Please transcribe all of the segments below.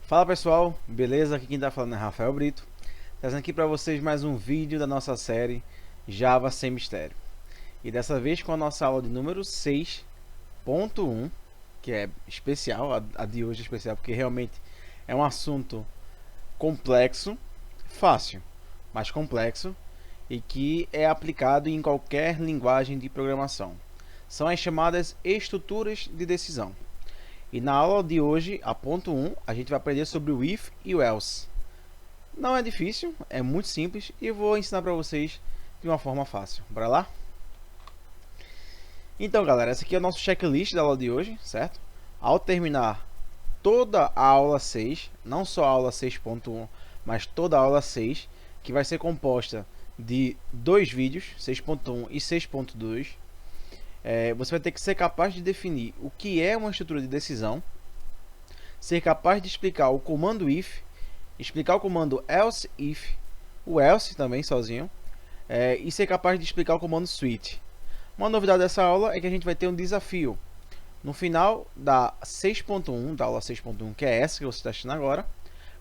Fala pessoal, beleza? Aqui quem tá falando é Rafael Brito, trazendo aqui para vocês mais um vídeo da nossa série Java Sem Mistério. E dessa vez com a nossa aula de número 6.1, que é especial, a de hoje é especial porque realmente é um assunto complexo, fácil, mas complexo, e que é aplicado em qualquer linguagem de programação. São as chamadas estruturas de decisão. E na aula de hoje, a ponto 1, a gente vai aprender sobre o if e o else. Não é difícil, é muito simples e eu vou ensinar para vocês de uma forma fácil. Bora lá? Então, galera, essa aqui é o nosso checklist da aula de hoje, certo? Ao terminar toda a aula 6, não só a aula 6.1, mas toda a aula 6, que vai ser composta de dois vídeos, 6.1 e 6.2, você vai ter que ser capaz de definir o que é uma estrutura de decisão, ser capaz de explicar o comando if, explicar o comando else if, o else também sozinho, e ser capaz de explicar o comando switch. Uma novidade dessa aula é que a gente vai ter um desafio. No final da 6.1, da aula 6.1, que é essa que você está assistindo agora,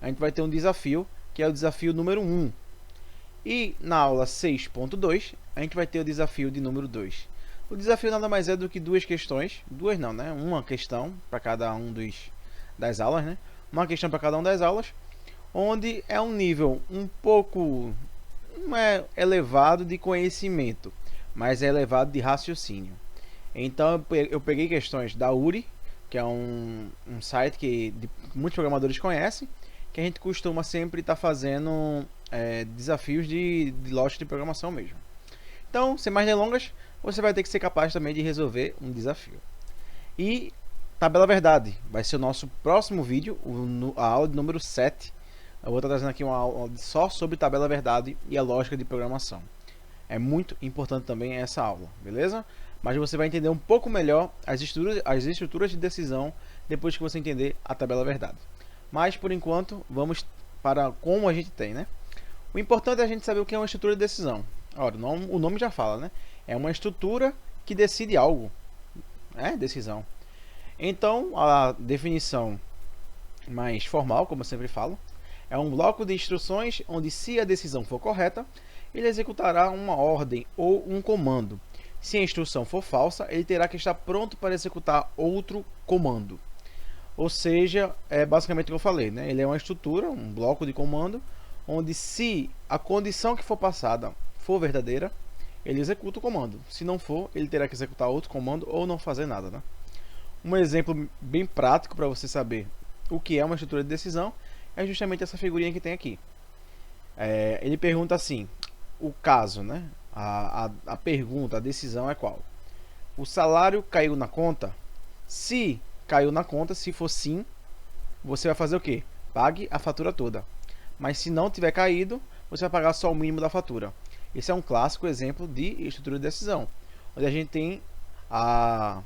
a gente vai ter um desafio, que é o desafio número 1. E na aula 6.2, a gente vai ter o desafio de número 2. O desafio nada mais é do que duas questões, duas não, né? Uma questão para cada um das aulas, né? Uma questão para cada uma das aulas, onde é um nível um pouco, não é elevado de conhecimento, mas é elevado de raciocínio. Então eu peguei questões da URI, que é um site que muitos programadores conhecem, que a gente costuma sempre estar fazendo desafios de lógica de programação mesmo. Então, sem mais delongas, você vai ter que ser capaz também de resolver um desafio. E tabela verdade vai ser o nosso próximo vídeo, a aula de número 7. Eu vou estar trazendo aqui uma aula só sobre tabela verdade e a lógica de programação. É muito importante também essa aula, beleza? Mas você vai entender um pouco melhor as estruturas de decisão depois que você entender a tabela verdade. Mas, por enquanto, vamos para como a gente tem, né? O importante é a gente saber o que é uma estrutura de decisão. Ora, o nome já fala, né? É uma estrutura que decide algo. Decisão. Então, a definição mais formal, como eu sempre falo, é um bloco de instruções onde, se a decisão for correta, ele executará uma ordem ou um comando. Se a instrução for falsa, ele terá que estar pronto para executar outro comando. Ou seja, é basicamente o que eu falei, né? Ele é uma estrutura, um bloco de comando, onde, se a condição que for passada for verdadeira, ele executa o comando. Se não for, ele terá que executar outro comando ou não fazer nada, né? Um exemplo bem prático para você saber o que é uma estrutura de decisão é justamente essa figurinha que tem aqui. Ele pergunta assim, o caso, né? A pergunta, a decisão é qual? O salário caiu na conta? Se caiu na conta, se for sim, você vai fazer o quê? Pague a fatura toda. Mas se não tiver caído, você vai pagar só o mínimo da fatura. Esse é um clássico exemplo de estrutura de decisão, onde a gente tem a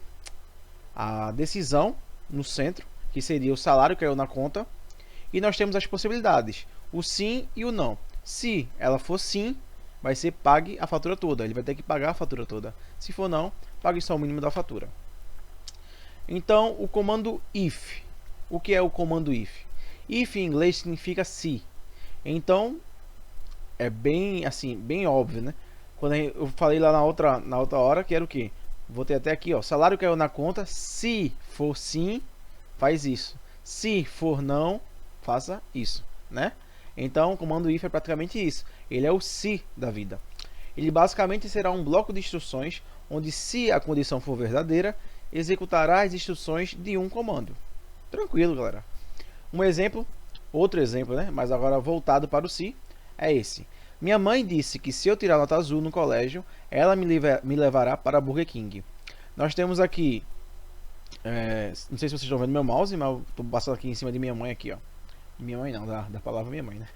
decisão no centro, que seria o salário que caiu na conta, e nós temos as possibilidades, o sim e o não. Se ela for sim, vai ser pague a fatura toda, ele vai ter que pagar a fatura toda. Se for não, pague só o mínimo da fatura. Então, o comando if. O que é o comando if? If em inglês significa se. Então, é bem assim, bem óbvio, né? Quando eu falei lá na outra hora que era o que? Vou ter até aqui, ó, salário caiu na conta, se for sim, faz isso. Se for não, faça isso, né? Então, o comando if é praticamente isso. Ele é o se da vida. Ele basicamente será um bloco de instruções onde, se a condição for verdadeira, executará as instruções de um comando. Tranquilo, galera. Um exemplo, outro exemplo, né? Mas agora voltado para o se, é esse. Minha mãe disse que, se eu tirar nota azul no colégio, ela me levará para Burger King. Nós temos aqui, não sei se vocês estão vendo meu mouse, mas eu estou passando aqui em cima de minha mãe aqui, ó. Minha mãe não, da palavra minha mãe, né?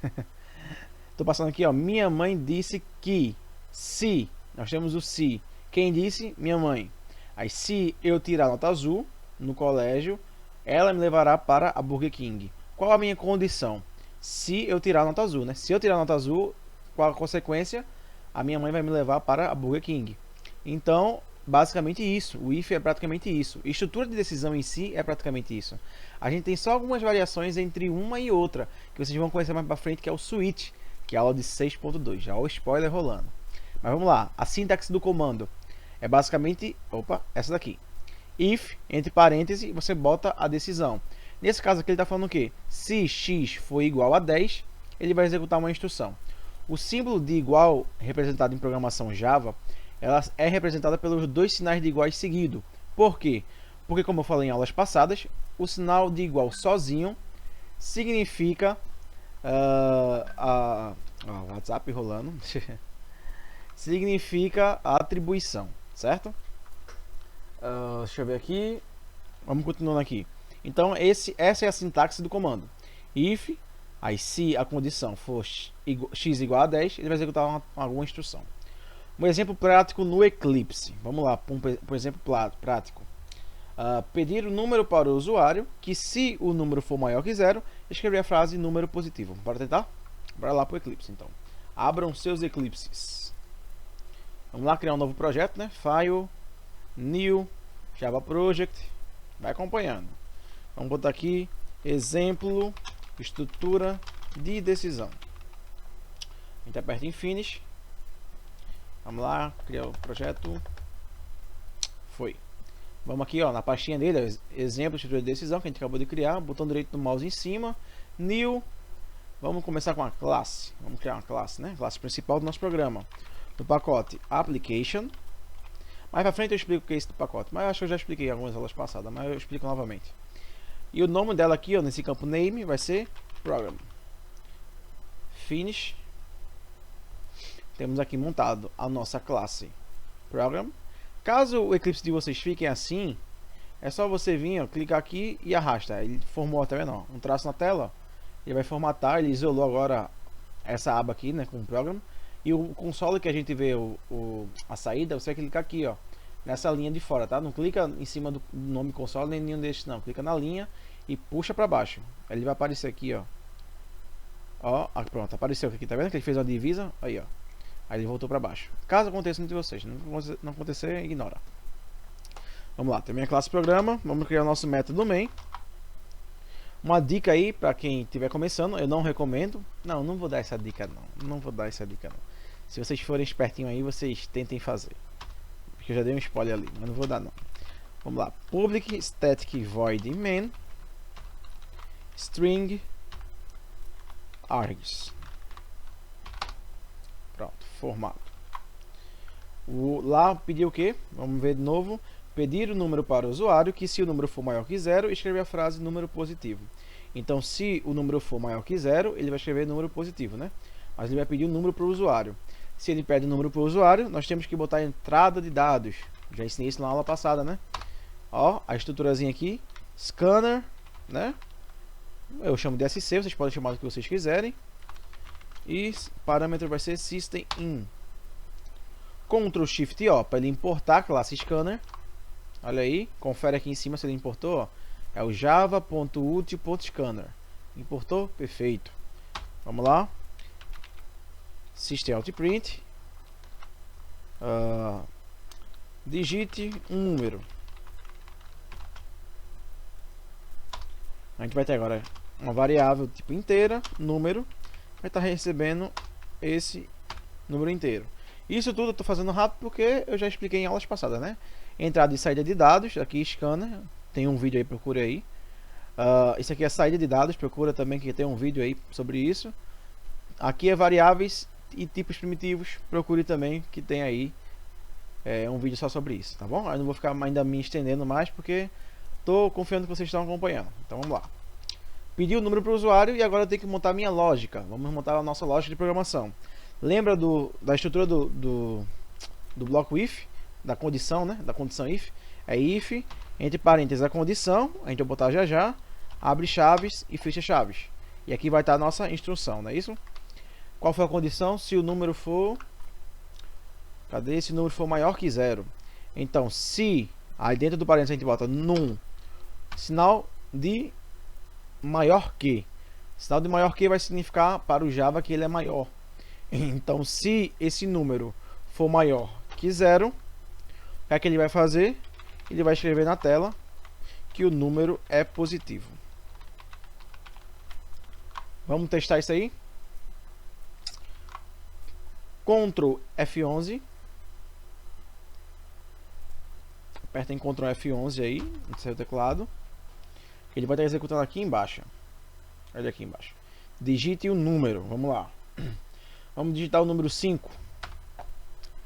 Estou passando aqui, ó. Minha mãe disse que, se, nós temos o se. Quem disse? Minha mãe. Aí, se eu tirar nota azul no colégio, ela me levará para a Burger King. Qual a minha condição? Se eu tirar nota azul, né? Se eu tirar nota azul, qual a consequência? A minha mãe vai me levar para a Burger King. Então, basicamente isso. O if é praticamente isso. A estrutura de decisão em si é praticamente isso. A gente tem só algumas variações entre uma e outra, que vocês vão conhecer mais pra frente, que é o switch, que é a aula de 6.2. Já o spoiler rolando. Mas vamos lá. A sintaxe do comando é basicamente, essa daqui. If, entre parênteses, você bota a decisão. Nesse caso aqui ele está falando o quê? Se x for igual a 10, ele vai executar uma instrução. O símbolo de igual, representado em programação Java, ela é representada pelos dois sinais de iguais seguidos. Por quê? Porque, como eu falei em aulas passadas, o sinal de igual sozinho significa... WhatsApp rolando. Significa a atribuição, certo? Deixa eu ver aqui. Vamos continuando aqui. Então, essa é a sintaxe do comando. If, aí se a condição for x igual a 10, ele vai executar alguma instrução. Um exemplo prático no Eclipse. Vamos lá, por exemplo prático. Pedir o número para o usuário, que se o número for maior que 0, escrever a frase número positivo. Bora tentar? Bora lá para o Eclipse, então. Abram seus Eclipses. Vamos lá criar um novo projeto, né? File, New, Java Project. Vai acompanhando. Vamos botar aqui, exemplo, estrutura de decisão. A gente aperta em Finish. Vamos lá, criar o projeto. Foi. Vamos aqui, ó, na pastinha dele, exemplo, estrutura de decisão, que a gente acabou de criar. Botão direito do mouse em cima. New. Vamos começar com a classe. Vamos criar uma classe, né? Classe principal do nosso programa. No pacote Application. Mais pra frente eu explico o que é isso do pacote. Mas eu acho que eu já expliquei em algumas aulas passadas, mas eu explico novamente. E o nome dela aqui, ó, nesse campo Name, vai ser Program. Finish. Temos aqui montado a nossa classe Program. Caso o Eclipse de vocês fiquem assim, é só você vir, ó, clicar aqui e arrasta. Ele formou, tá vendo? Um traço na tela. Ele vai formatar, ele isolou agora essa aba aqui, né, com o Program. E o console que a gente vê a saída, você vai clicar aqui, ó, nessa linha de fora, tá? Não clica em cima do nome console nem nenhum destes, não. Clica na linha e puxa para baixo. Ele vai aparecer aqui, ó. Ó, pronto, apareceu aqui, tá vendo que ele fez uma divisa? Aí, ó. Aí ele voltou para baixo. Caso aconteça entre vocês, não acontecer, ignora. Vamos lá, tem minha classe programa. Vamos criar o nosso método main. Uma dica aí para quem estiver começando, eu não recomendo. Não vou dar essa dica não. Não vou dar essa dica não. Se vocês forem espertinho aí, vocês tentem fazer. Porque eu já dei um spoiler ali, mas não vou dar não. Vamos lá. Public static void main string args. Pronto, formado. Lá pedir o que? Vamos ver de novo. Pedir o número para o usuário, que se o número for maior que 0, escrever a frase número positivo. Então, se o número for maior que 0, ele vai escrever número positivo, né? Mas ele vai pedir o número para o usuário. Se ele pede o número para o usuário, nós temos que botar a entrada de dados. Já ensinei isso na aula passada, né? Ó, a estruturazinha aqui, scanner, né? Eu chamo de SC, vocês podem chamar do que vocês quiserem. E parâmetro vai ser system in. Ctrl Shift O para ele importar a classe scanner. Olha aí, confere aqui em cima se ele importou, ó. É o java.util.scanner. Importou? Perfeito. Vamos lá. System out print. Digite um número. A gente vai ter agora uma variável tipo inteira, número. Vai estar recebendo esse número inteiro. Isso tudo eu estou fazendo rápido porque eu já expliquei em aulas passadas, né? Entrada e saída de dados, aqui scanner, tem um vídeo aí, procure aí. Isso aqui é saída de dados, procura também que tem um vídeo aí sobre isso. Aqui é variáveis e tipos primitivos, procure também que tem aí um vídeo só sobre isso, tá bom? Eu não vou ficar ainda me estendendo mais porque estou confiando que vocês estão acompanhando. Então vamos lá. Pedi o número para o usuário e agora eu tenho que montar a minha lógica. Vamos montar a nossa lógica de programação. Lembra da estrutura do bloco if, da condição, né? Da condição if. É if, entre parênteses a condição, a gente vai botar já, abre chaves e fecha chaves. E aqui vai estar a nossa instrução, não é isso? Qual foi a condição? Se o número for... Cadê? Se o número for maior que 0. Então, se... Aí dentro do parênteses a gente bota num sinal de maior que. Sinal de maior que vai significar para o Java que ele é maior. Então, se esse número for maior que 0, que é que ele vai fazer? Ele vai escrever na tela que o número é positivo. Vamos testar isso aí? Ctrl F11. Aperta em Ctrl F11 aí, no seu teclado. Ele vai estar executando aqui embaixo. Olha aqui embaixo. Digite o número, vamos lá. Vamos digitar o número 5.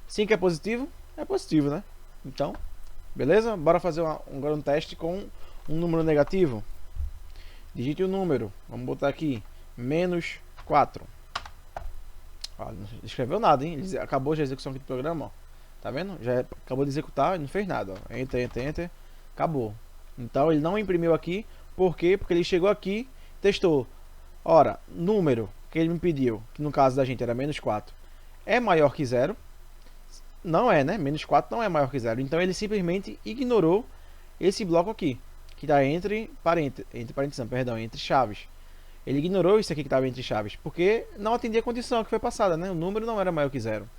5 é positivo? É positivo, né? Então, beleza? Bora fazer agora um teste com um número negativo. Digite o número. Vamos botar aqui menos 4. Ó, não escreveu nada, hein? Ele acabou a execução aqui do programa, ó. Tá vendo? Já acabou de executar e não fez nada, ó. Enter, enter, enter. Acabou. Então ele não imprimiu aqui. Por quê? Porque ele chegou aqui, testou. Ora, número que ele me pediu, que no caso da gente era menos 4, é maior que 0. Não é, né? Menos 4 não é maior que 0. Então ele simplesmente ignorou esse bloco aqui, que está entre parênteses, perdão, entre chaves. Ele ignorou isso aqui que estava entre chaves, porque não atendia a condição que foi passada, né? O número não era maior que 0.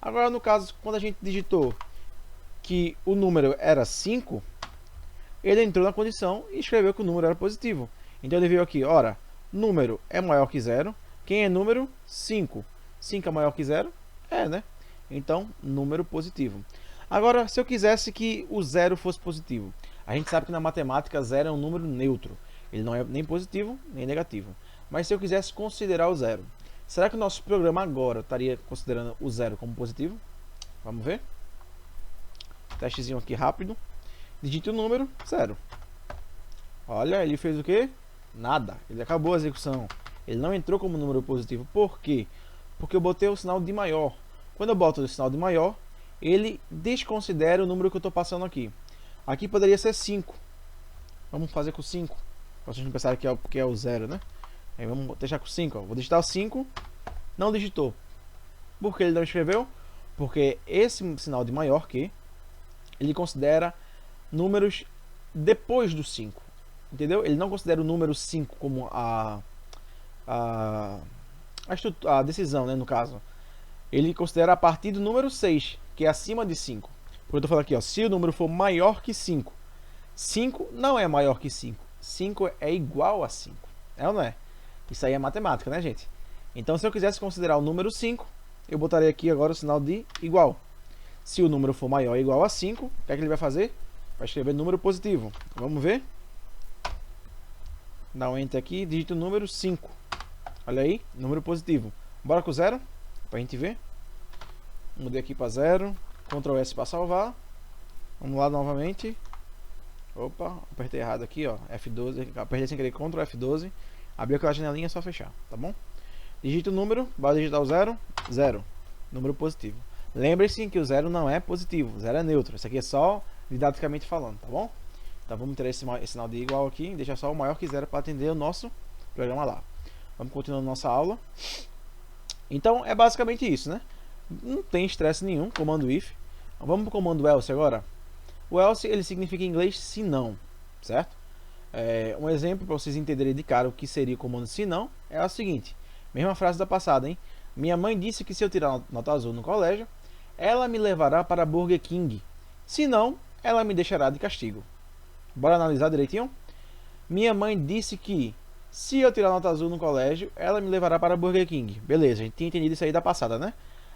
Agora, no caso, quando a gente digitou que o número era 5, ele entrou na condição e escreveu que o número era positivo. Então ele veio aqui, ora, número é maior que 0. Quem é número? 5. 5 é maior que 0? É, né? Então, número positivo. Agora, se eu quisesse que o 0 fosse positivo, a gente sabe que na matemática 0 é um número neutro. Ele não é nem positivo, nem negativo. Mas se eu quisesse considerar o 0, será que o nosso programa agora estaria considerando o 0 como positivo? Vamos ver? Testezinho aqui rápido. Digite o número 0. Olha, ele fez o quê? Nada. Ele acabou a execução. Ele não entrou como número positivo. Por quê? Porque eu botei o sinal de maior. Quando eu boto o sinal de maior, ele desconsidera o número que eu estou passando aqui. Aqui poderia ser 5. Vamos fazer com 5. Para vocês não pensarem que é o 0, né? Aí vamos deixar com 5. Ó. Vou digitar o 5. Não digitou. Por que ele não escreveu? Porque esse sinal de maior que, ele considera números depois do 5. Entendeu? Ele não considera o número 5 como a decisão, né, no caso. Ele considera a partir do número 6, que é acima de 5. Porque eu estou falando aqui, ó, se o número for maior que 5, 5 não é maior que 5. 5 é igual a 5. É ou não é? Isso aí é matemática, né, gente? Então, se eu quisesse considerar o número 5, eu botaria aqui agora o sinal de igual. Se o número for maior ou igual a 5, o que é que ele vai fazer? Vai escrever número positivo. Vamos ver? Dá um enter aqui, digita o número 5. Olha aí, número positivo. Bora com 0, pra gente ver. Mudei aqui para 0. Ctrl S para salvar. Vamos lá novamente. Opa, apertei errado aqui, ó. F12, apertei sem querer Ctrl F12. Abriu aquela janelinha, é só fechar, tá bom? Digita o número, bora digitar o 0. 0. Número positivo. Lembre-se que o 0 não é positivo, 0 é neutro. Isso aqui é só didaticamente falando, tá bom? Então vamos ter esse sinal de igual aqui, deixa só o maior que 0 para atender o nosso programa lá. Vamos continuando nossa aula. Então é basicamente isso, né? Não tem estresse nenhum, comando if. Vamos para o comando else agora. O else ele significa em inglês se não, certo? Um exemplo para vocês entenderem de cara o que seria o comando se não é o seguinte. Mesma frase da passada, hein? Minha mãe disse que se eu tirar nota azul no colégio, ela me levará para Burger King. Se não, ela me deixará de castigo. Bora analisar direitinho? Minha mãe disse que se eu tirar nota azul no colégio, ela me levará para Burger King. Beleza, a gente tinha entendido isso aí da passada, né?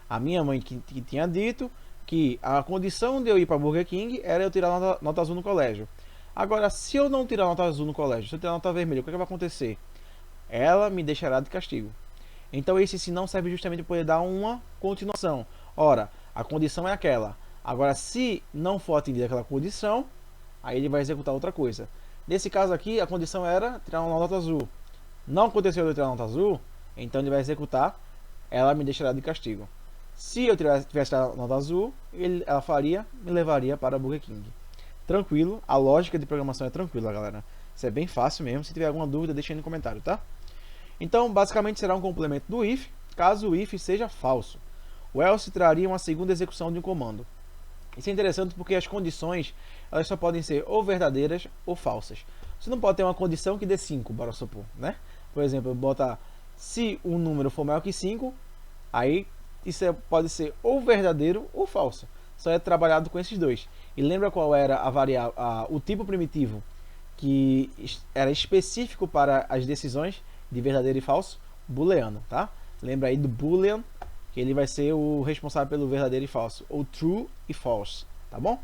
A minha mãe que tinha dito que a condição de eu ir para Burger King era eu tirar nota azul no colégio. Agora, se eu não tirar nota azul no colégio, se eu tirar nota vermelha, o que vai acontecer? Ela me deixará de castigo. Então esse se não serve justamente para poder dar uma continuação. Ora, a condição é aquela. Agora, se não for atendida aquela condição, aí ele vai executar outra coisa. Nesse caso aqui, a condição era tirar uma nota azul. Não aconteceu de eu tirar uma nota azul, então ele vai executar, ela me deixará de castigo. Se eu tivesse tirado nota azul, ela me levaria para Burger King. Tranquilo, a lógica de programação é tranquila, galera. Isso é bem fácil mesmo. Se tiver alguma dúvida, deixa aí no comentário, tá? Então, basicamente será um complemento do if, caso o if seja falso. O else traria uma segunda execução de um comando. Isso é interessante porque as condições elas só podem ser ou verdadeiras ou falsas. Você não pode ter uma condição que dê 5, bora supor, né? Por exemplo, bota se um número for maior que 5, aí isso pode ser ou verdadeiro ou falso. só é trabalhado com esses dois. E lembra qual era a variável, o tipo primitivo que era específico para as decisões de verdadeiro e falso? Booleano, tá? Lembra aí do boolean, que ele vai ser o responsável pelo verdadeiro e falso, ou true e false, tá bom?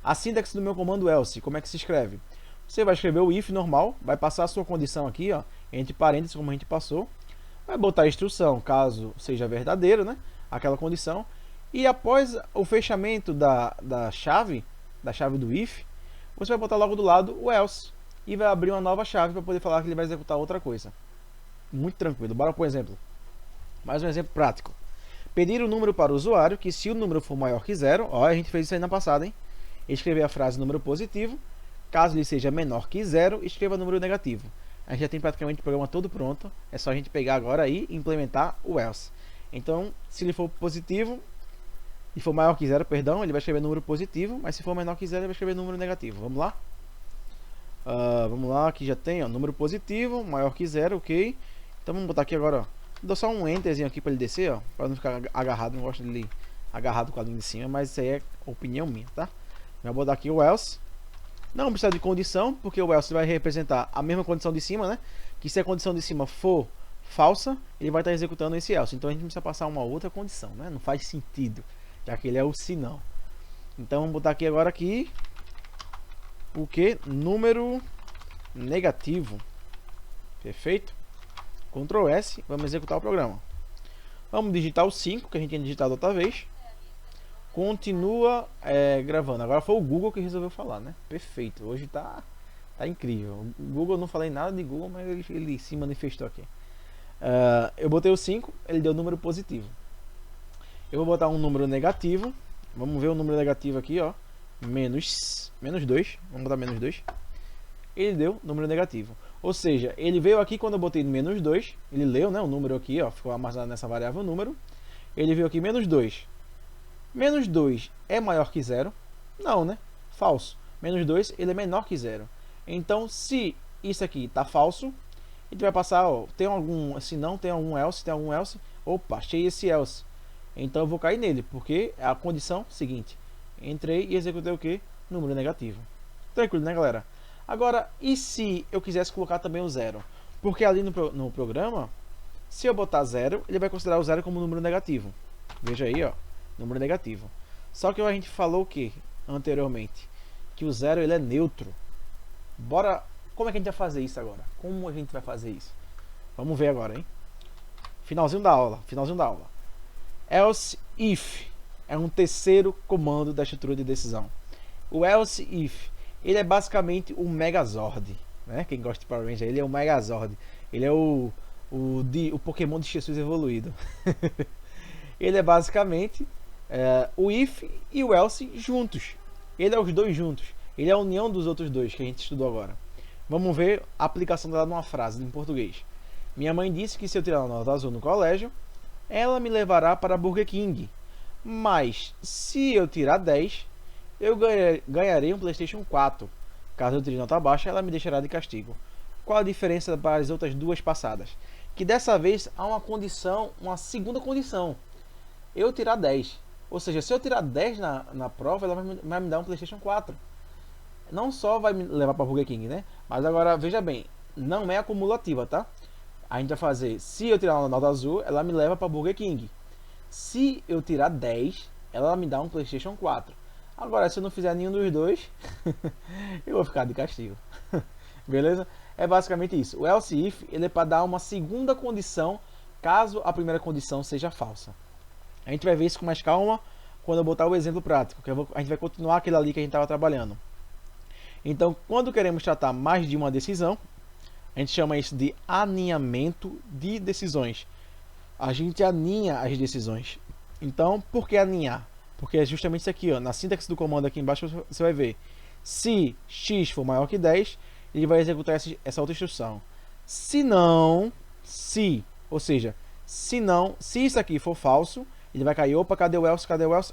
A sintaxe do meu comando else, como é que se escreve? Você vai escrever o if normal, vai passar a sua condição aqui, ó, entre parênteses, como a gente passou, vai botar a instrução, caso seja verdadeiro, né? Aquela condição. E após o fechamento da chave do if, você vai botar logo do lado o else. E vai abrir uma nova chave para poder falar que ele vai executar outra coisa. Muito tranquilo. Bora por exemplo. Mais um exemplo prático. Pedir o número para o usuário, que se o número for maior que 0, ó, a gente fez isso aí na passada, hein? Escrever a frase número positivo. Caso ele seja menor que 0, escreva número negativo. A gente já tem praticamente o programa todo pronto. É só a gente pegar agora e implementar o else. Então, se ele for positivo, e for maior que 0, perdão, ele vai escrever número positivo. Mas se for menor que 0, ele vai escrever número negativo. Vamos lá? Vamos lá, aqui já tem, ó, número positivo, maior que 0, ok. Então vamos botar aqui agora, ó. Dou só um enterzinho aqui para ele descer, ó, para não ficar agarrado. Não gosto dele agarrado com a linha de cima, mas isso aí é opinião minha, tá? Vou botar aqui o else. Não precisa de condição, porque o else vai representar a mesma condição de cima, né? Que se a condição de cima for falsa, ele vai estar executando esse else. Então a gente precisa passar uma outra condição, né? Não faz sentido, já que ele é o se não. Então vamos botar aqui agora aqui o que? Número negativo. Perfeito. Ctrl S, vamos executar o programa. Vamos digitar o 5, que a gente tinha digitado outra vez. Continua gravando. Agora foi o Google que resolveu falar, né? Perfeito. Hoje tá incrível. O Google, não falei nada de Google, mas ele se manifestou aqui. Eu botei o 5, ele deu número positivo. Eu vou botar um número negativo. Vamos ver o número negativo aqui, ó. Menos 2. Vamos botar menos 2. Ele deu número negativo. Ou seja, ele veio aqui quando eu botei menos 2. Ele leu, né, o número aqui, ó. Ficou armazenado nessa variável número. Ele veio aqui menos 2. Menos 2 é maior que 0? Não, né? Falso. Menos 2, ele é menor que 0. Então, se isso aqui está falso, a gente vai passar, ó, tem algum, se não tem algum else, tem algum else, opa, achei esse else. Então eu vou cair nele, porque é a condição seguinte. Entrei e executei o que? Número negativo. Tranquilo, né, galera? Agora, e se eu quisesse colocar também o 0? Porque ali no programa, se eu botar 0, ele vai considerar o 0 como número negativo. Veja aí, ó. Número negativo. Só que a gente falou o que anteriormente? Que o 0 ele é neutro. Bora. Como é que a gente vai fazer isso agora? Como a gente vai fazer isso? Vamos ver agora, hein? Finalzinho da aula. Else if é um terceiro comando da estrutura de decisão. O else if, ele é basicamente o Megazord, né? Quem gosta de Power Ranger, ele é o Megazord. Ele é o Pokémon de Jesus evoluído. Ele é basicamente o if e o else juntos. Ele é os dois juntos. Ele é a união dos outros dois que a gente estudou agora. Vamos ver a aplicação dela numa frase em português. Minha mãe disse que se eu tirar uma nota azul no colégio, ela me levará para Burger King. Mas se eu tirar 10, eu ganharei um PlayStation 4. Caso eu tire nota baixa, ela me deixará de castigo. Qual a diferença para as outras duas passadas? Que dessa vez há uma condição, uma segunda condição. Eu tirar 10. Ou seja, se eu tirar 10 na prova, ela vai me dar um PlayStation 4. Não só vai me levar para Burger King, né? Mas agora, veja bem, não é acumulativa, tá? A gente vai fazer, se eu tirar uma nota azul, ela me leva para Burger King. Se eu tirar 10, ela me dá um PlayStation 4. Agora, se eu não fizer nenhum dos dois, eu vou ficar de castigo. Beleza? É basicamente isso. O else if, ele é para dar uma segunda condição, caso a primeira condição seja falsa. A gente vai ver isso com mais calma quando eu botar o exemplo prático, que a gente vai continuar aquele ali que a gente estava trabalhando. Então, quando queremos tratar mais de uma decisão, a gente chama isso de aninhamento de decisões. A gente aninha as decisões. Então, por que aninhar? Porque é justamente isso aqui, ó, na sintaxe do comando aqui embaixo você vai ver. Se x for maior que 10, ele vai executar essa outra instrução. Se não, ou seja, se isso aqui for falso, ele vai cair, opa, cadê o else,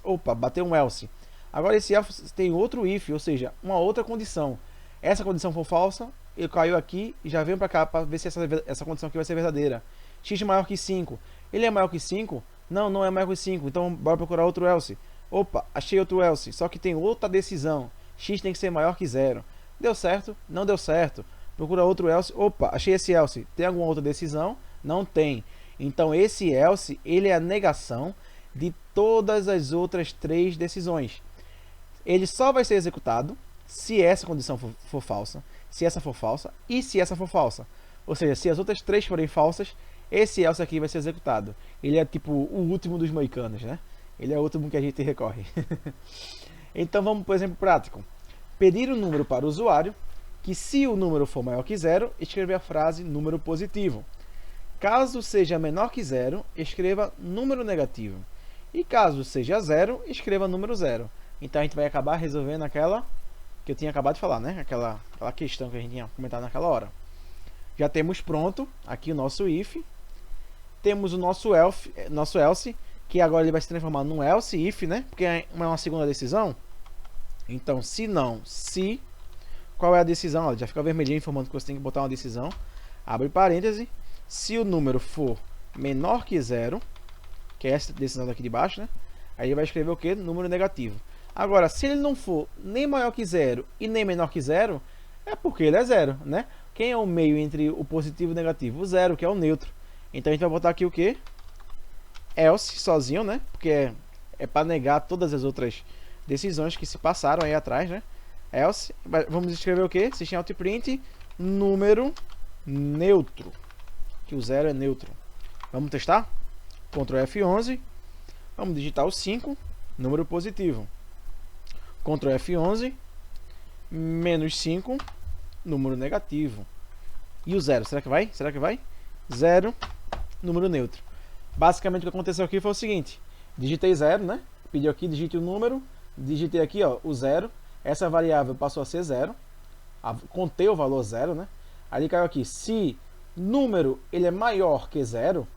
opa, bateu um else. Agora esse else tem outro if, ou seja, uma outra condição. Essa condição for falsa, ele caiu aqui e já vem para cá para ver se essa condição aqui vai ser verdadeira. X maior que 5. Ele é maior que 5? Não, não é maior que 5. Então bora procurar outro else. Opa, achei outro else, só que tem outra decisão. X tem que ser maior que zero. Deu certo? Não deu certo. Procura outro else. Opa, achei esse else. Tem alguma outra decisão? Não tem. Então esse else, ele é a negação de todas as outras 3 decisões. Ele só vai ser executado se essa condição for falsa, se essa for falsa e se essa for falsa. Ou seja, se as outras 3 forem falsas, esse else aqui vai ser executado. Ele é tipo o último dos moicanos, né? Ele é o último que a gente recorre. Então vamos para o exemplo prático. Pedir um número para o usuário, que se o número for maior que zero, escreva a frase número positivo. Caso seja menor que zero, escreva número negativo. E caso seja zero, escreva número zero. Então a gente vai acabar resolvendo aquela que eu tinha acabado de falar, né? Aquela questão que a gente tinha comentado naquela hora. Já temos pronto aqui o nosso if. Temos o nosso else, que agora ele vai se transformar num else if, né? Porque é uma segunda decisão. Então, se não, se... Qual é a decisão? Olha, já fica vermelhinho informando que você tem que botar uma decisão. Abre parêntese. Se o número for menor que zero, que é essa decisão daqui de baixo, né? Aí ele vai escrever o quê? Número negativo. Agora, se ele não for nem maior que zero e nem menor que zero, é porque ele é zero, né? Quem é o meio entre o positivo e o negativo? O zero, que é o neutro. Então a gente vai botar aqui o quê? Else sozinho, né? Porque é para negar todas as outras decisões que se passaram aí atrás, né? Else, vamos escrever o quê? System out print número neutro, que o zero é neutro. Vamos testar? Ctrl F11, vamos digitar o 5, número positivo. Ctrl F11, menos 5, número negativo. E o zero, será que vai? Será que vai? Zero, número neutro. Basicamente o que aconteceu aqui foi o seguinte: digitei zero, né? Pediu aqui, digite o número, digitei aqui, ó, o zero. Essa variável passou a ser zero, contei o valor zero, né? Aí caiu aqui, se número ele é maior que zero,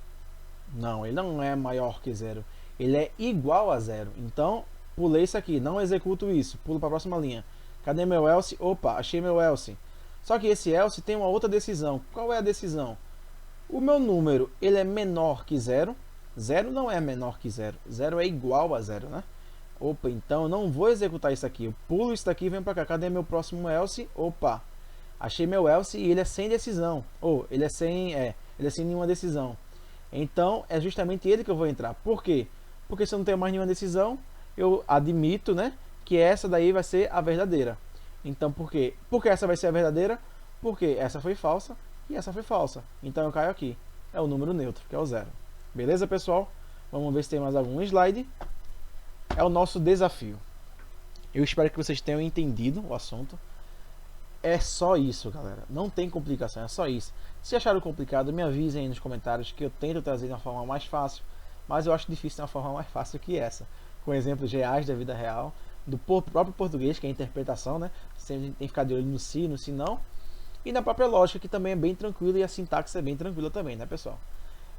não, ele não é maior que zero, ele é igual a zero. Então, pulei isso aqui, não executo isso, pulo para a próxima linha. Cadê meu else? Opa, achei meu else. Só que esse else tem uma outra decisão. Qual é a decisão? O meu número, ele é menor que zero. Zero não é menor que zero. Zero é igual a zero, né? Opa, então eu não vou executar isso aqui. Eu pulo isso daqui e venho para cá. Cadê meu próximo else? Opa, achei meu else e ele é sem decisão. Ou ele é sem nenhuma decisão. Então é justamente ele que eu vou entrar. Por quê? Porque se eu não tenho mais nenhuma decisão, eu admito, né, que essa daí vai ser a verdadeira. Então por quê? Porque essa vai ser a verdadeira? Porque essa foi falsa e essa foi falsa. Então eu caio aqui. É o número neutro, que é o zero. Beleza, pessoal? Vamos ver se tem mais algum slide. É o nosso desafio. Eu espero que vocês tenham entendido o assunto. É só isso, galera. Não tem complicação, é só isso. Se acharam complicado, me avisem aí nos comentários que eu tento trazer de uma forma mais fácil. Mas eu acho difícil de uma forma mais fácil que essa. Com exemplos reais da vida real, do próprio português, que é a interpretação, né? Você tem que ficar de olho no si, no si não. E na própria lógica, que também é bem tranquila, e a sintaxe é bem tranquila também, né, pessoal?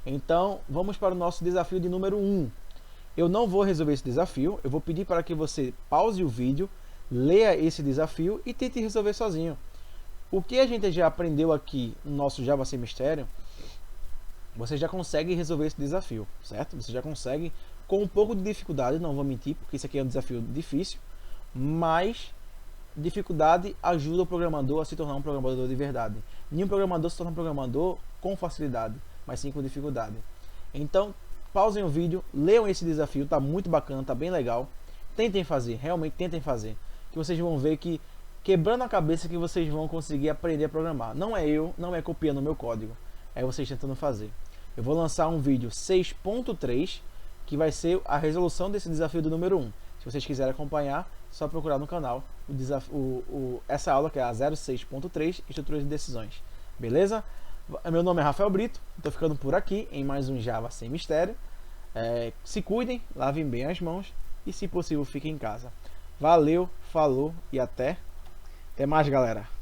Então, vamos para o nosso desafio de número 1. Eu não vou resolver esse desafio, eu vou pedir para que você pause o vídeo, leia esse desafio e tente resolver sozinho. O que a gente já aprendeu aqui no nosso Java Sem Mistério, você já consegue resolver esse desafio, certo? Você já consegue, com um pouco de dificuldade, não vou mentir, porque isso aqui é um desafio difícil, mas dificuldade ajuda o programador a se tornar um programador de verdade. Nenhum programador se torna um programador com facilidade, mas sim com dificuldade. Então, pausem o vídeo, leiam esse desafio, tá muito bacana, tá bem legal. Tentem fazer, realmente tentem fazer, que vocês vão ver que quebrando a cabeça que vocês vão conseguir aprender a programar. Não é eu, não é copiando o meu código, é vocês tentando fazer. Eu vou lançar um vídeo 6.3, que vai ser a resolução desse desafio do número 1. Se vocês quiserem acompanhar, só procurar no canal essa aula, que é a 06.3, Estruturas de Decisões. Beleza? Meu nome é Rafael Brito, estou ficando por aqui em mais um Java Sem Mistério. Se cuidem, lavem bem as mãos e, se possível, fiquem em casa. Valeu, falou e até mais, galera!